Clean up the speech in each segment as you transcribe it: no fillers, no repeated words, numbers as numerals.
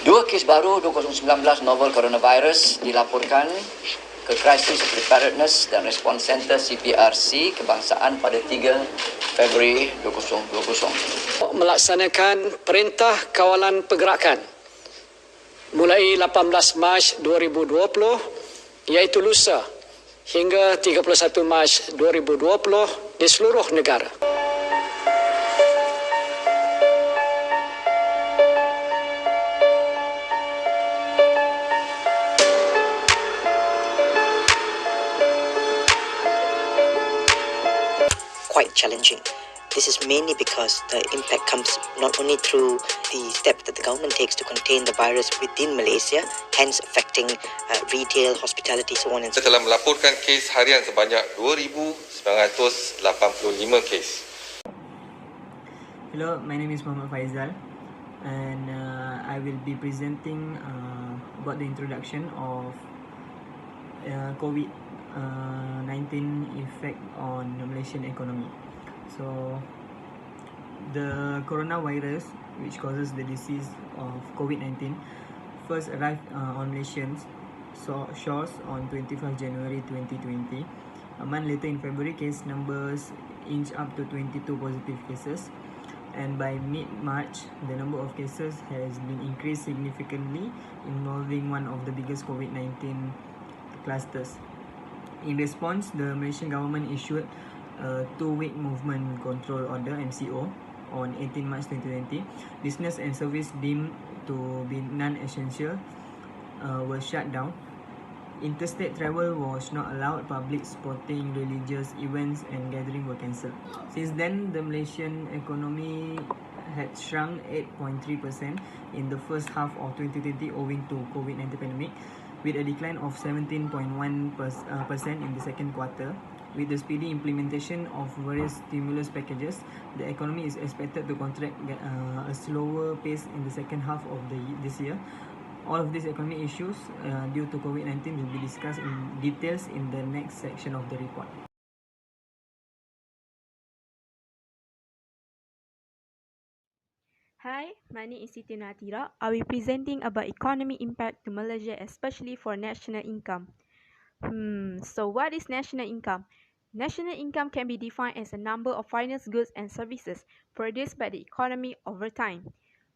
Dua kes baru 2019 novel coronavirus dilaporkan ke Crisis Preparedness dan Response Center CPRC Kebangsaan pada 3 Februari 2020. Melaksanakan perintah kawalan pergerakan mulai 18 Mac 2020 iaitu lusa hingga 31 Mac 2020 di seluruh negara. Quite challenging. This is mainly because the impact comes not only through the steps that the government takes to contain the virus within Malaysia, hence affecting retail, hospitality, so on and so forth. Kita telah melaporkan kes harian sebanyak 2,985 kes. Hello, my name is Muhammad Faizal and I will be presenting about the introduction of COVID-19 effect on the Malaysian economy. So, the coronavirus, which causes the disease of COVID-19, first arrived on Malaysians shores on 25 January 2020. A month later, in February, case numbers inched up to 22 positive cases, and by mid-March, the number of cases has been increased significantly, involving one of the biggest COVID-19 clusters. In response, the Malaysian government issued a 2-week movement control order MCO on 18 March 2020. Business and service deemed to be non-essential were shut down. Interstate travel was not allowed. Public sporting, religious events and gatherings were cancelled. Since then, the Malaysian economy had shrunk 8.3% in the first half of 2020 owing to COVID-19 pandemic, with a decline of 17.1% in the second quarter. With the speedy implementation of various stimulus packages, the economy is expected to contract a slower pace in the second half of this year. All of these economic issues due to COVID-19 will be discussed in details in the next section of the report. Hi, my name is Siti Natira. I will be presenting about economy impact to Malaysia, especially for national income. So what is national income? National income can be defined as a number of finance goods and services produced by the economy over time.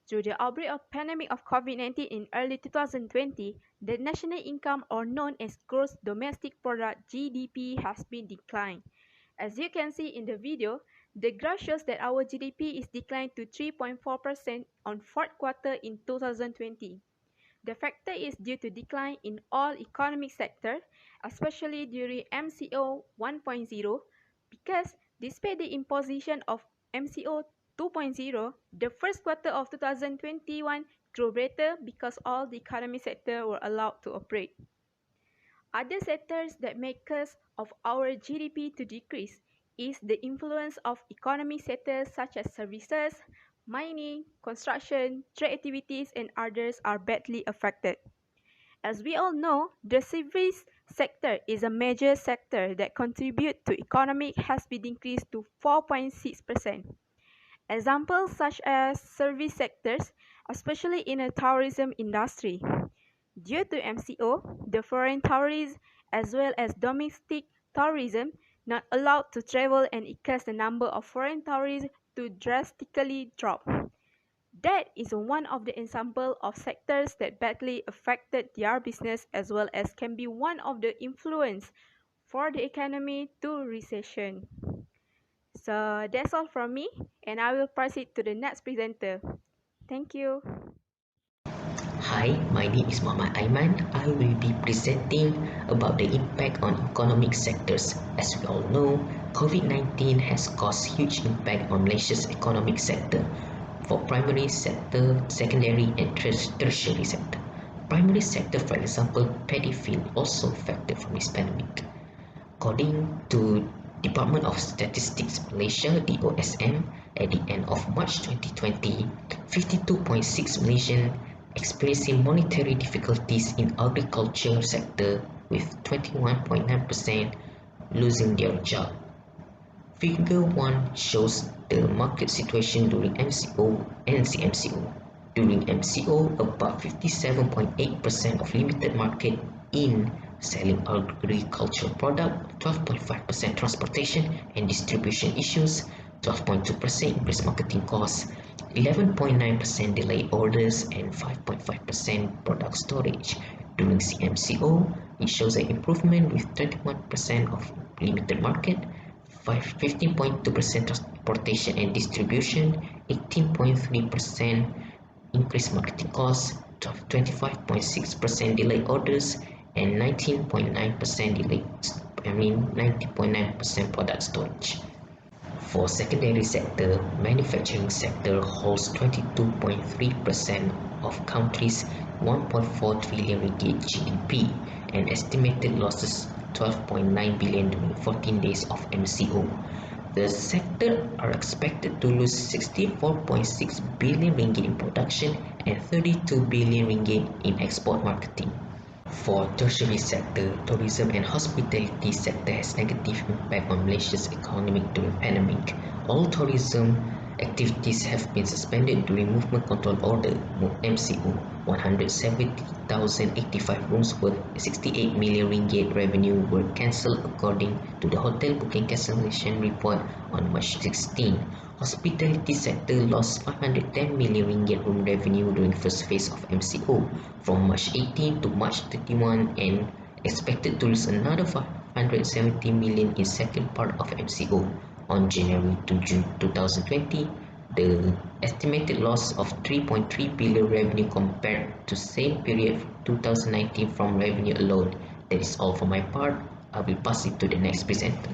Through the outbreak of pandemic of COVID-19 in early 2020, the national income, or known as gross domestic product (GDP), has been declined. As you can see in the video, the graph shows that our GDP is declined to 3.4% on fourth quarter in 2020. The factor is due to decline in all economic sectors, especially during MCO 1.0, because despite the imposition of MCO 2.0, the first quarter of 2021 grew better because all the economic sectors were allowed to operate. Other sectors that make cause of our GDP to decrease is the influence of economic sectors such as services, mining, construction, trade activities, and others are badly affected. As we all know, the service sector is a major sector that contributes to economy has been increased to 4.6%. Examples such as service sectors, especially in the tourism industry. Due to MCO, the foreign tourists as well as domestic tourism not allowed to travel, and it caused the number of foreign tourists to drastically drop. That is one of the examples of sectors that badly affected their business, as well as can be one of the influence for the economy to recession. So that's all from me, and I will pass it to the next presenter. Thank you. Hi, my name is Muhammad Aiman. I will be presenting about the impact on economic sectors. As we all know, COVID-19 has caused huge impact on Malaysia's economic sector for primary sector, secondary and tertiary sector. Primary sector, for example, paddy field, also affected from this pandemic. According to Department of Statistics Malaysia, DOSM, at the end of March 2020, 52.6 Malaysian experiencing monetary difficulties in agriculture sector, with 21.9% losing their job. Figure 1 shows the market situation during MCO and CMCO. During MCO, about 57.8% of limited market in selling agricultural product, 12.5% transportation and distribution issues, 12.2% increased marketing costs, 11.9% delayed orders, and 5.5% product storage. During CMCO, it shows an improvement with 21% of limited market, 15.2% transportation and distribution, 18.3% increased marketing costs, 25.6% delayed orders, and 90.9% product storage. For secondary sector, manufacturing sector holds 22.3% of country's 1.4 trillion ringgit GDP and estimated losses 12.9 billion during 14 days of MCO. The sector are expected to lose 64.6 billion ringgit in production and 32 billion ringgit in export marketing. For tertiary sector, tourism and hospitality sector has negative impact on Malaysia's economy during pandemic. All tourism activities have been suspended during movement control order MCO. 170,085 rooms worth 68 million ringgit revenue were cancelled according to the hotel booking cancellation report on March 16. Hospitality sector lost 510 million ringgit room revenue during first phase of MCO from March 18 to March 31 and expected to lose another 570 million in second part of MCO. On January to June 2020, the estimated loss of 3.3 billion revenue compared to same period 2019 from revenue alone. That is all for my part. I will pass it to the next presenter.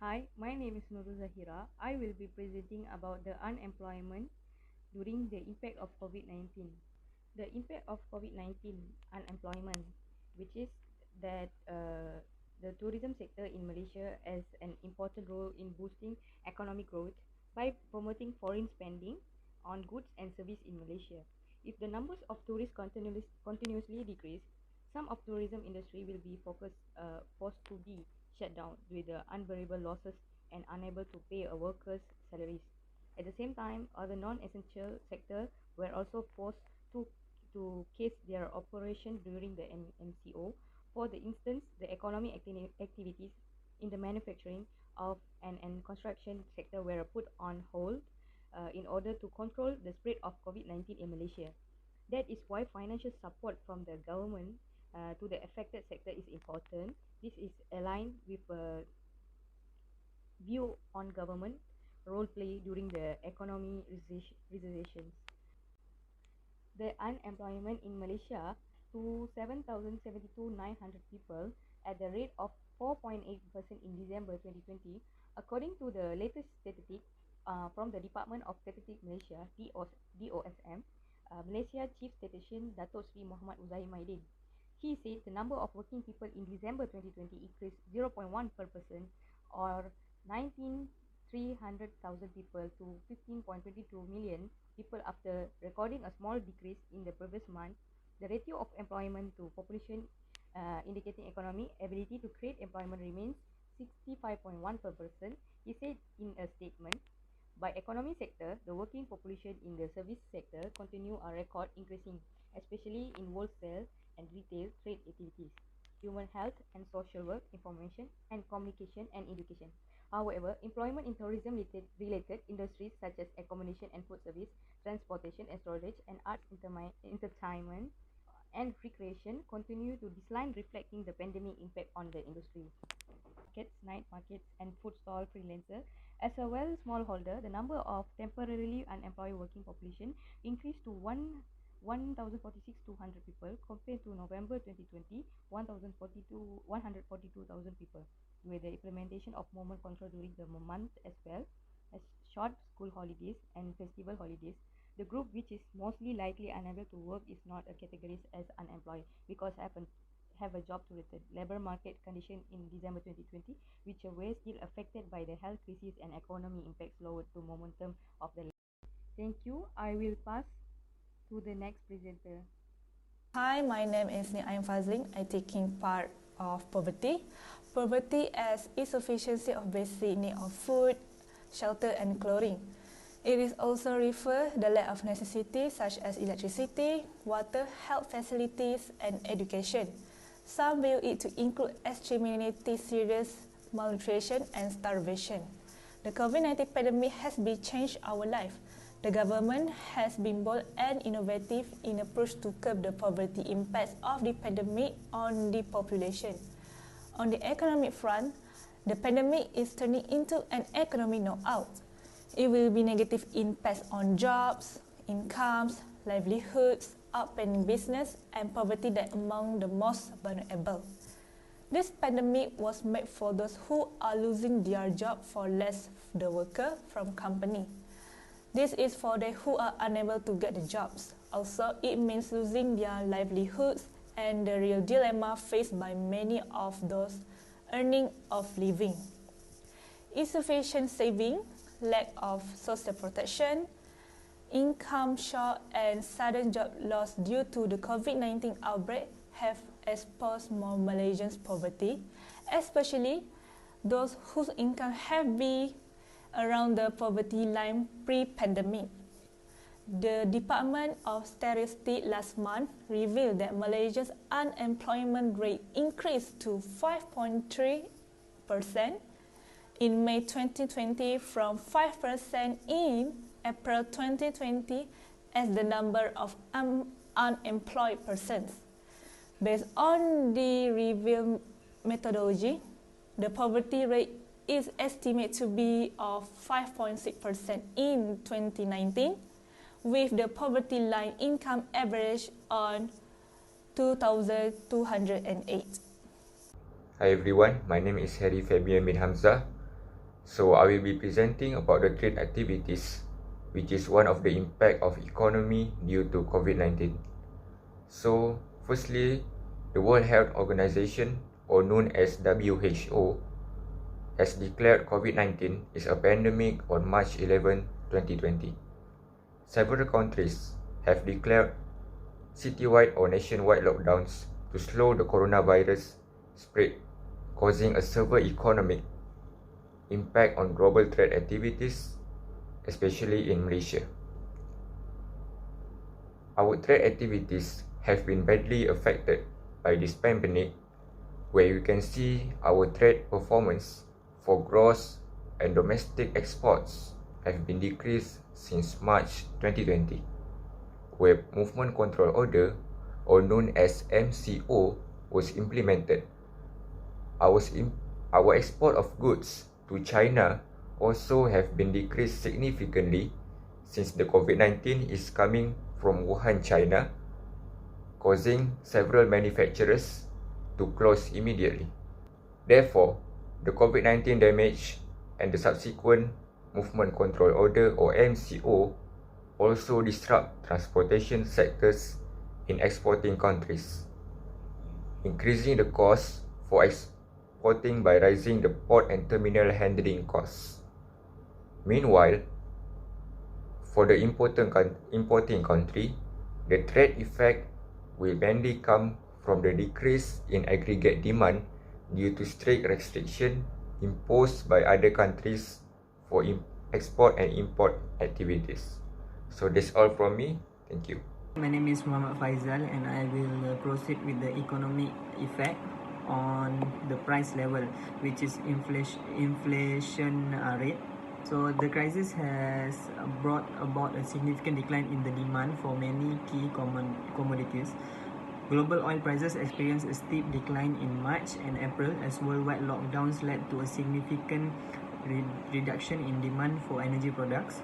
Hi, my name is Nurul Zahira. I will be presenting about the unemployment during the impact of COVID-19. The impact of COVID-19 unemployment, which is that the tourism sector in Malaysia has an important role in boosting economic growth by promoting foreign spending on goods and service in Malaysia. If the numbers of tourists continuously decrease, some of tourism industry will be forced to be shut down with the unbearable losses and unable to pay a workers' salaries. At the same time, other non-essential sector were also forced to case their operation during the MCO. For the instance, the economic activities in the manufacturing of and construction sector were put on hold in order to control the spread of COVID-19 in Malaysia. That is why financial support from the government to the affected sector is important. This is aligned with a view on government role play during the economy recessions. The unemployment in Malaysia to 7,072,900 people at the rate of 4.8% in December 2020, according to the latest statistics from the Department of Statistics Malaysia, DOSM, Malaysia Chief Statistician Datuk Sri Muhammad Uzair Maidin. He said the number of working people in December 2020 increased 0.1% or 19,300,000 people to 15.22 million people after recording a small decrease in the previous month. The ratio of employment to population indicating economic ability to create employment remains 65.1 per person. He said in a statement, by economy sector, the working population in the service sector continue a record increasing, especially in wholesale and retail trade activities, human health and social work, information and communication and education. However, employment in tourism-related industries such as accommodation and food service, transportation and storage, and arts, entertainment, and recreation continue to decline, reflecting the pandemic impact on the industry. Markets, night markets, and food stall freelancer. As a smallholder, the number of temporarily unemployed working population increased to 1,046,200 people compared to November 2020, 142,000 people, with the implementation of movement control during the month as well as short school holidays and festival holidays. The group which is mostly likely unable to work is not categorized as unemployed because have a job to return. Labor market condition in December 2020, which were still affected by the health crisis and economy impacts, lowered the momentum of the. Thank you. I will pass to the next presenter. Hi, my name is Ni'aim Fazling. I taking part of poverty. Poverty as insufficiency of basic need of food, shelter and clothing. It is also refer the lack of necessities such as electricity, water, health facilities, and education. Some view it to include extremely serious malnutrition and starvation. The COVID-19 pandemic has been changed our life. The government has been bold and innovative in approach to curb the poverty impacts of the pandemic on the population. On the economic front, the pandemic is turning into an economic knockout. It will be negative impacts on jobs, incomes, livelihoods, upending business, and poverty that among the most vulnerable. This pandemic was made for those who are losing their job for less the worker from company. This is for those who are unable to get the jobs. Also, it means losing their livelihoods and the real dilemma faced by many of those earning of living. Insufficient saving, lack of social protection, income shock, and sudden job loss due to the COVID-19 outbreak have exposed more Malaysians' poverty, especially those whose income have been around the poverty line pre-pandemic. The Department of Statistics last month revealed that Malaysia's unemployment rate increased to 5.3% in May 2020 from 5% in April 2020 as the number of unemployed persons. Based on the revealed methodology, the poverty rate is estimated to be of 5.6% in 2019, with the poverty line income average on 2,208. Hi everyone, my name is Harry Fabian bin Hamzah. So I will be presenting about the trade activities, which is one of the impact of economy due to COVID-19. So firstly, the World Health Organization, or known as WHO, has declared COVID-19 is a pandemic on March 11, 2020. Several countries have declared citywide or nationwide lockdowns to slow the coronavirus spread, causing a severe economic impact on global trade activities, especially in Malaysia. Our trade activities have been badly affected by this pandemic, where you can see our trade performance for gross and domestic exports have been decreased since March 2020, where Movement Control Order, or known as MCO, was implemented. Our export of goods to China also have been decreased significantly since the COVID-19 is coming from Wuhan, China, causing several manufacturers to close immediately. Therefore, the COVID-19 damage and the subsequent Movement Control Order, or MCO, also disrupt transportation sectors in exporting countries, increasing the cost for exporting by raising the port and terminal handling costs. Meanwhile, for the importing country, the trade effect will mainly come from the decrease in aggregate demand due to strict restriction imposed by other countries for export and import activities. So that's all from me. Thank you. My name is Muhammad Faizal, and I will proceed with the economic effect on the price level, which is inflation rate. So the crisis has brought about a significant decline in the demand for many key commodities. Global oil prices experienced a steep decline in March and April as worldwide lockdowns led to a significant reduction in demand for energy products.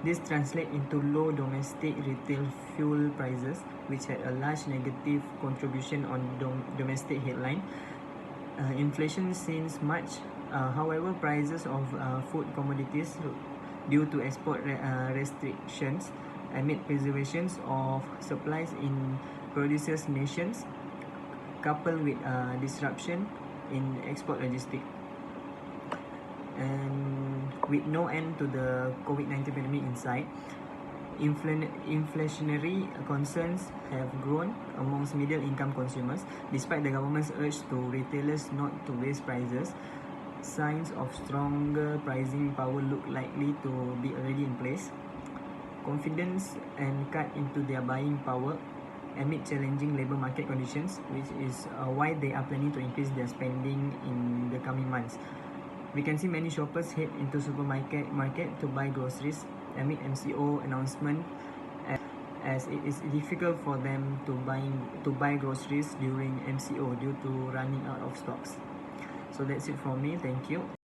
This translates into low domestic retail fuel prices, which had a large negative contribution on domestic headline. Inflation since March. However, prices of food commodities due to export restrictions amid preservations of supplies in producers' nations, coupled with disruption in export logistics. And with no end to the COVID-19 pandemic in sight, inflationary concerns have grown amongst middle-income consumers, despite the government's urge to retailers not to raise prices. signs of stronger pricing power look likely to be already in place. Confidence and cut into their buying power amid challenging labour market conditions, which is why they are planning to increase their spending in the coming months. We can see many shoppers head into supermarket to buy groceries amid MCO announcement, as it is difficult for them to buy groceries during MCO due to running out of stocks. So that's it from me. Thank you.